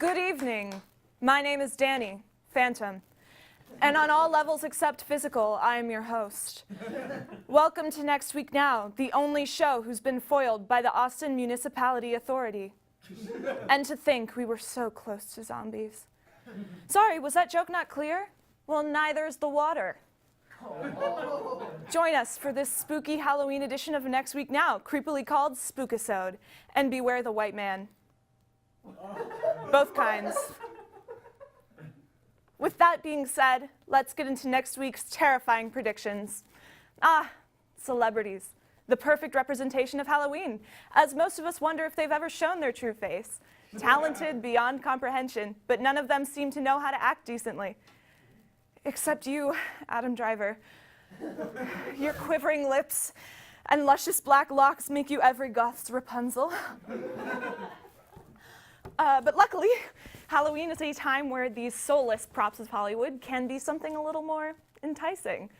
Good evening. My name is Danny, Phantom. And on all levels except physical, I am your host. Welcome to Next Week Now, the only show who's been foiled by the Austin Municipality Authority. And to think we were so close to zombies. Sorry, was that joke not clear? Well, neither is the water. Join us for this spooky Halloween edition of Next Week Now, creepily called Spookisode, and beware the white man. Both kinds. With that being said, let's get into next week's terrifying predictions. Celebrities. The perfect representation of Halloween, as most of us wonder if they've ever shown their true face. Talented beyond comprehension, but none of them seem to know how to act decently. Except you, Adam Driver. Your quivering lips and luscious black locks make you every goth's Rapunzel. But luckily, Halloween is a time where these soulless props of Hollywood can be something a little more enticing.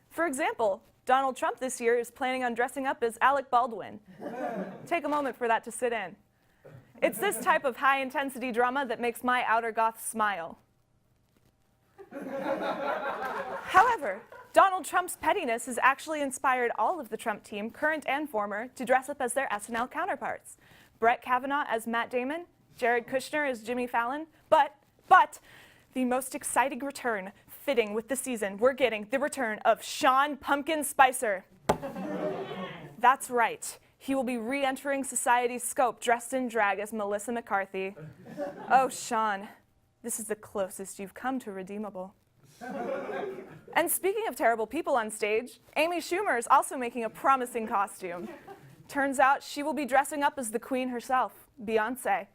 For example, Donald Trump this year is planning on dressing up as Alec Baldwin. Take a moment for that to sit in. It's this type of high-intensity drama that makes my outer goth smile. However, Donald Trump's pettiness has actually inspired all of the Trump team, current and former, to dress up as their SNL counterparts. Brett Kavanaugh as Matt Damon, Jared Kushner as Jimmy Fallon, but the most exciting return, fitting with the season, we're getting the return of Sean Pumpkin Spicer. That's right. He will be re-entering society's scope dressed in drag as Melissa McCarthy. Oh, Sean, this is the closest you've come to redeemable. And speaking of terrible people on stage, Amy Schumer is also making a promising costume. Turns out she will be dressing up as the queen herself, Beyoncé.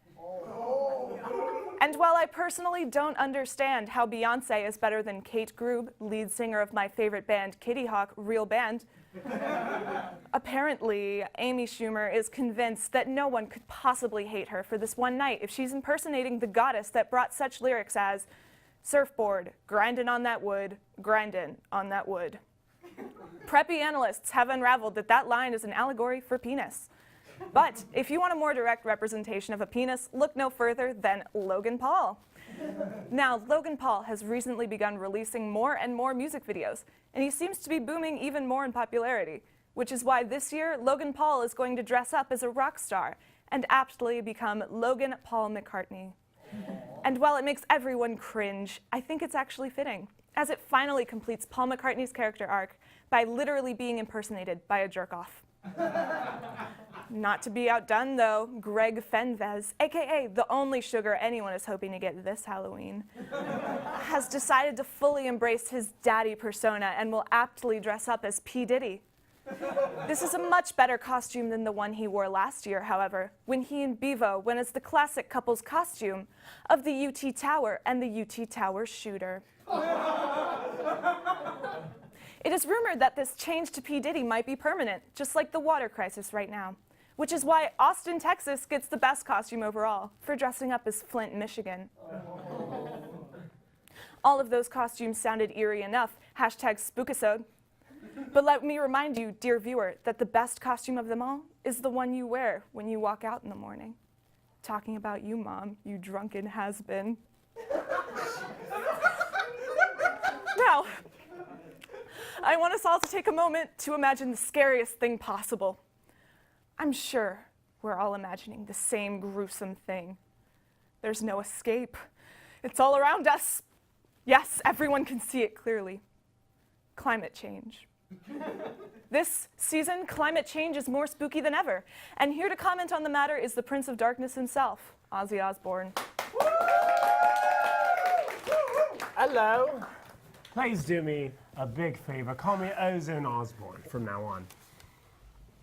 And while I personally don't understand how Beyoncé is better than Kate Grube, lead singer of my favorite band, Kitty Hawk, real band, apparently Amy Schumer is convinced that no one could possibly hate her for this one night if she's impersonating the goddess that brought such lyrics as surfboard, grindin' on that wood, grindin' on that wood. Preppy analysts have unraveled that that line is an allegory for penis. But if you want a more direct representation of a penis, look no further than Logan Paul. Now, Logan Paul has recently begun releasing more and more music videos, and he seems to be booming even more in popularity, which is why this year, Logan Paul is going to dress up as a rock star and aptly become Logan Paul McCartney. And while it makes everyone cringe, I think it's actually fitting, as it finally completes Paul McCartney's character arc by literally being impersonated by a jerk-off. Not to be outdone, though, Greg Fenvez, aka the only sugar anyone is hoping to get this Halloween, has decided to fully embrace his daddy persona and will aptly dress up as P. Diddy. This is a much better costume than the one he wore last year, however, when he and Bevo went as the classic couple's costume of the UT Tower and the UT Tower shooter. It is rumored that this change to P. Diddy might be permanent, just like the water crisis right now, which is why Austin, Texas gets the best costume overall for dressing up as Flint, Michigan. All of those costumes sounded eerie enough, #Spookisode. But let me remind you, dear viewer, that the best costume of them all is the one you wear when you walk out in the morning. Talking about you, Mom, you drunken has-been. Now, I want us all to take a moment to imagine the scariest thing possible. I'm sure we're all imagining the same gruesome thing. There's no escape. It's all around us. Yes, everyone can see it clearly. Climate change. This season, climate change is more spooky than ever. And here to comment on the matter is the Prince of Darkness himself, Ozzy Osbourne. Hello. Please do me a big favor. Call me Ozone Osbourne from now on.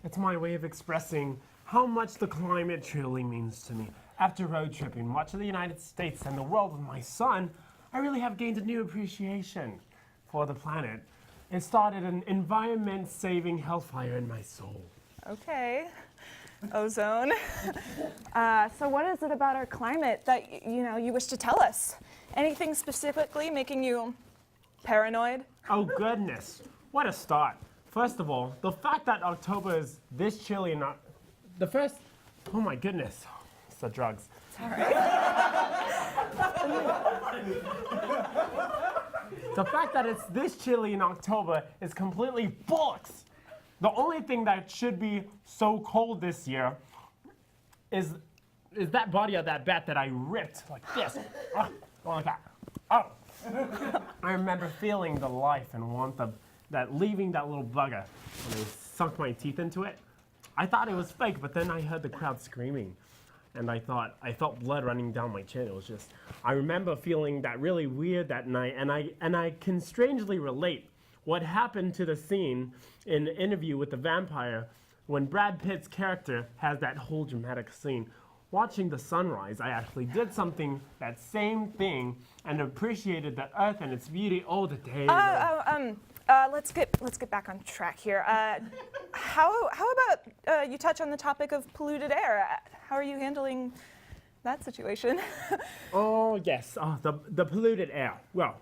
It's my way of expressing how much the climate truly means to me. After road tripping much of the United States and the world with my son, I really have gained a new appreciation for the planet. It started an environment-saving hellfire in my soul. Okay, Ozone. So what is it about our climate that you wish to tell us? Anything specifically making you paranoid? Oh goodness, what a start. First of all, the fact that October is this chilly and oh my goodness, it's the drugs. It's all right. The fact that it's this chilly in October is completely bollocks. The only thing that should be so cold this year is that body of that bat that I ripped like this. Like that. Oh. I remember feeling the life and warmth of that, leaving that little bugger when I sunk my teeth into it. I thought it was fake, but then I heard the crowd screaming. And I felt blood running down my chin. It was just, I remember feeling that really weird that night, and I can strangely relate what happened to the scene in Interview with the Vampire when Brad Pitt's character has that whole dramatic scene. Watching the sunrise, I actually did something, that same thing, and appreciated the earth and its beauty all the day. Let's get back on track here. How about you touch on the topic of polluted air? How are you handling that situation? Oh, yes, the polluted air. Well,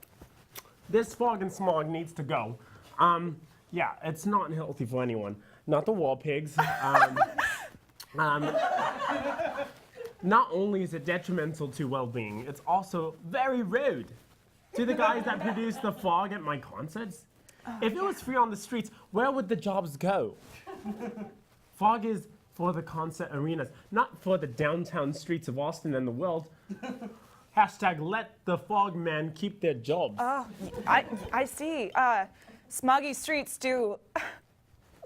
this fog and smog needs to go. Yeah, it's not healthy for anyone. Not the wall pigs. Not only is it detrimental to well-being, it's also very rude to the guys that produce the fog at my concerts. If it was free on the streets, where would the jobs go? Fog is for the concert arenas, not for the downtown streets of Austin and the world. Hashtag let the fog men keep their jobs. Oh, I see. Smoggy streets do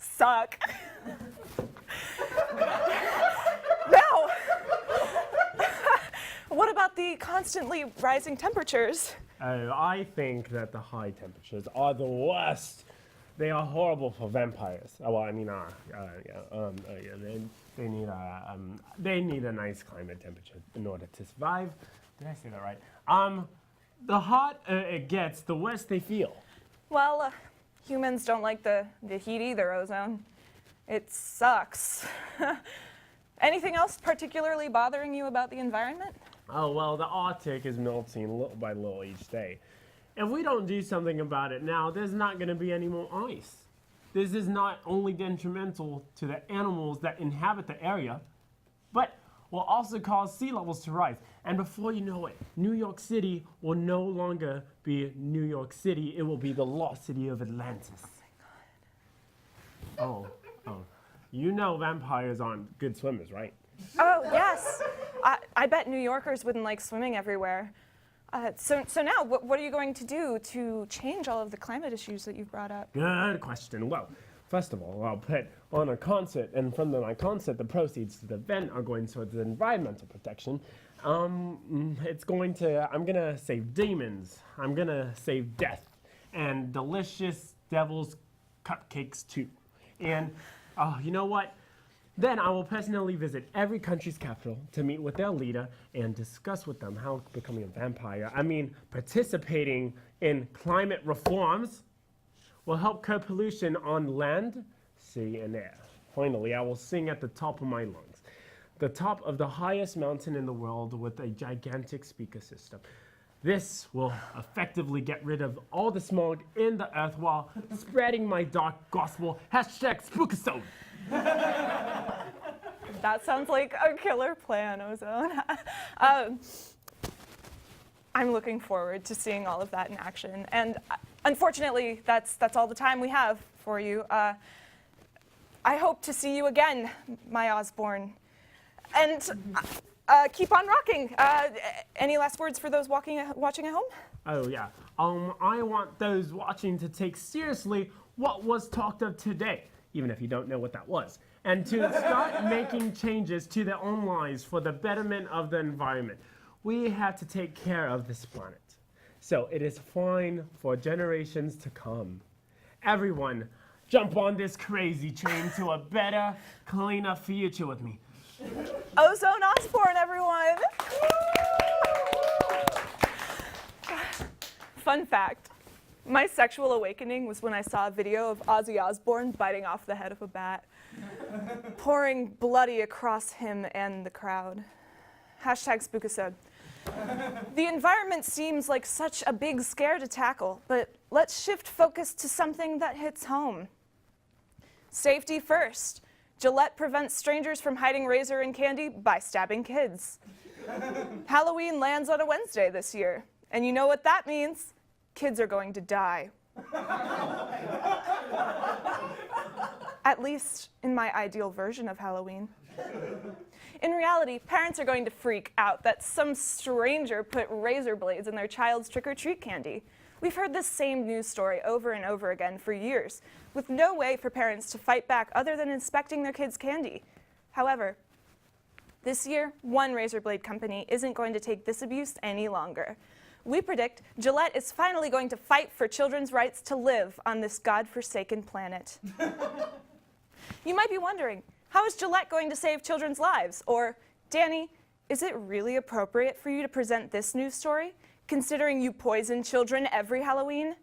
suck. Now, what about the constantly rising temperatures? Oh, I think that the high temperatures are the worst. They are horrible for vampires. Well, I mean, they need a nice climate temperature in order to survive. Did I say that right? The hotter it gets, the worse they feel. Well, humans don't like the heat either, Ozone. It sucks. Anything else particularly bothering you about the environment? Oh, well, the Arctic is melting little by little each day. If we don't do something about it now, there's not going to be any more ice. This is not only detrimental to the animals that inhabit the area, but will also cause sea levels to rise. And before you know it, New York City will no longer be New York City. It will be the lost city of Atlantis. Oh, you know vampires aren't good swimmers, right? Oh, yes. I bet New Yorkers wouldn't like swimming everywhere. So now, what are you going to do to change all of the climate issues that you've brought up? Good question. Well, first of all, I'll put on a concert, and from my concert, the proceeds to the event are going towards environmental protection. I'm gonna save demons. I'm gonna save death, and delicious devil's cupcakes too. And you know what? Then I will personally visit every country's capital to meet with their leader and discuss with them how becoming a vampire, participating in climate reforms, will help curb pollution on land, sea, and air. Finally, I will sing at the top of my lungs, the top of the highest mountain in the world with a gigantic speaker system. This will effectively get rid of all the smog in the earth while spreading my dark gospel. #Spookisode. That sounds like a killer plan, Ozone. I'm looking forward to seeing all of that in action. And unfortunately, that's all the time we have for you. I hope to see you again, my Osborne. And keep on rocking. Any last words for those watching at home? Oh, yeah. I want those watching to take seriously what was talked of today, even if you don't know what that was, and to start making changes to their own lives for the betterment of the environment. We have to take care of this planet, so it is fine for generations to come. Everyone, jump on this crazy train to a better, cleaner future with me. Ozone Osborne, everyone! Fun fact, my sexual awakening was when I saw a video of Ozzy Osbourne biting off the head of a bat, pouring bloody across him and the crowd. #Spookisode. The environment seems like such a big scare to tackle, but let's shift focus to something that hits home. Safety first. Gillette prevents strangers from hiding razor and candy by stabbing kids. Halloween lands on a Wednesday this year. And you know what that means? Kids are going to die. At least in my ideal version of Halloween. In reality, parents are going to freak out that some stranger put razor blades in their child's trick-or-treat candy. We've heard this same news story over and over again for years, with no way for parents to fight back other than inspecting their kids' candy. However, this year, one razor blade company isn't going to take this abuse any longer. We predict Gillette is finally going to fight for children's rights to live on this godforsaken planet. You might be wondering, how is Gillette going to save children's lives? Or, Danny, is it really appropriate for you to present this news story, considering you poison children every Halloween?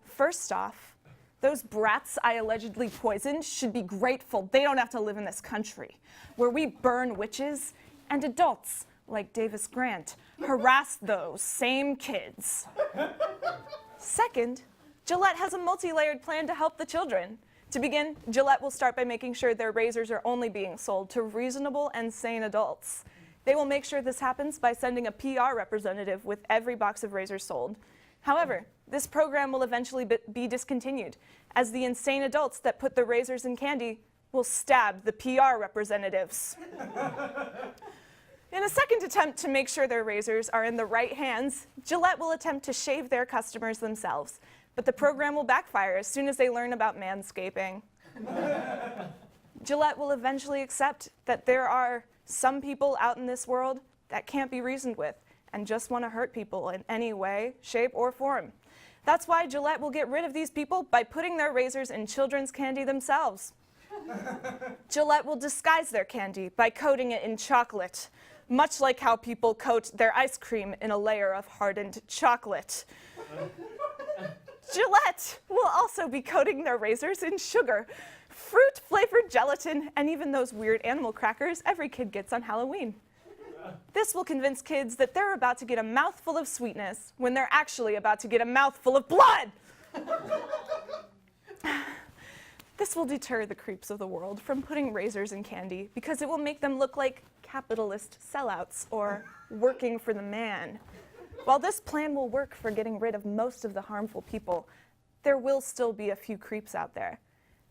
First off, those brats I allegedly poisoned should be grateful they don't have to live in this country, where we burn witches and adults, like Davis Grant, harass those same kids. Second, Gillette has a multi-layered plan to help the children. To begin, Gillette will start by making sure their razors are only being sold to reasonable and sane adults. They will make sure this happens by sending a PR representative with every box of razors sold. However, this program will eventually be discontinued, as the insane adults that put the razors in candy will stab the PR representatives. In a second attempt to make sure their razors are in the right hands, Gillette will attempt to shave their customers themselves. But the program will backfire as soon as they learn about manscaping. Gillette will eventually accept that there are some people out in this world that can't be reasoned with and just want to hurt people in any way, shape, or form. That's why Gillette will get rid of these people by putting their razors in children's candy themselves. Gillette will disguise their candy by coating it in chocolate, much like how people coat their ice cream in a layer of hardened chocolate. Gillette will also be coating their razors in sugar, fruit-flavored gelatin, and even those weird animal crackers every kid gets on Halloween. This will convince kids that they're about to get a mouthful of sweetness when they're actually about to get a mouthful of blood. This will deter the creeps of the world from putting razors in candy because it will make them look like capitalist sellouts or working for the man. While this plan will work for getting rid of most of the harmful people, there will still be a few creeps out there.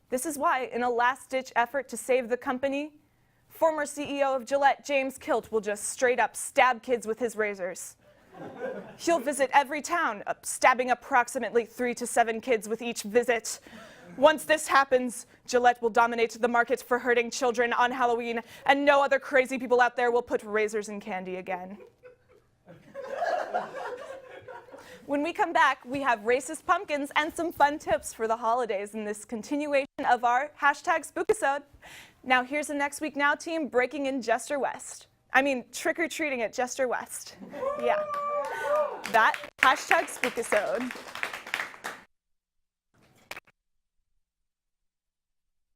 This is why, in a last-ditch effort to save the company, former CEO of Gillette, James Kilt, will just straight up stab kids with his razors. He'll visit every town, stabbing approximately 3 to 7 kids with each visit. Once this happens, Gillette will dominate the market for hurting children on Halloween, and no other crazy people out there will put razors in candy again. When we come back, we have racist pumpkins and some fun tips for the holidays in this continuation of our #Spookisode. Now here's the Next Week Now team breaking in Jester West. I mean, trick-or-treating at Jester West. Yeah. That #Spookisode.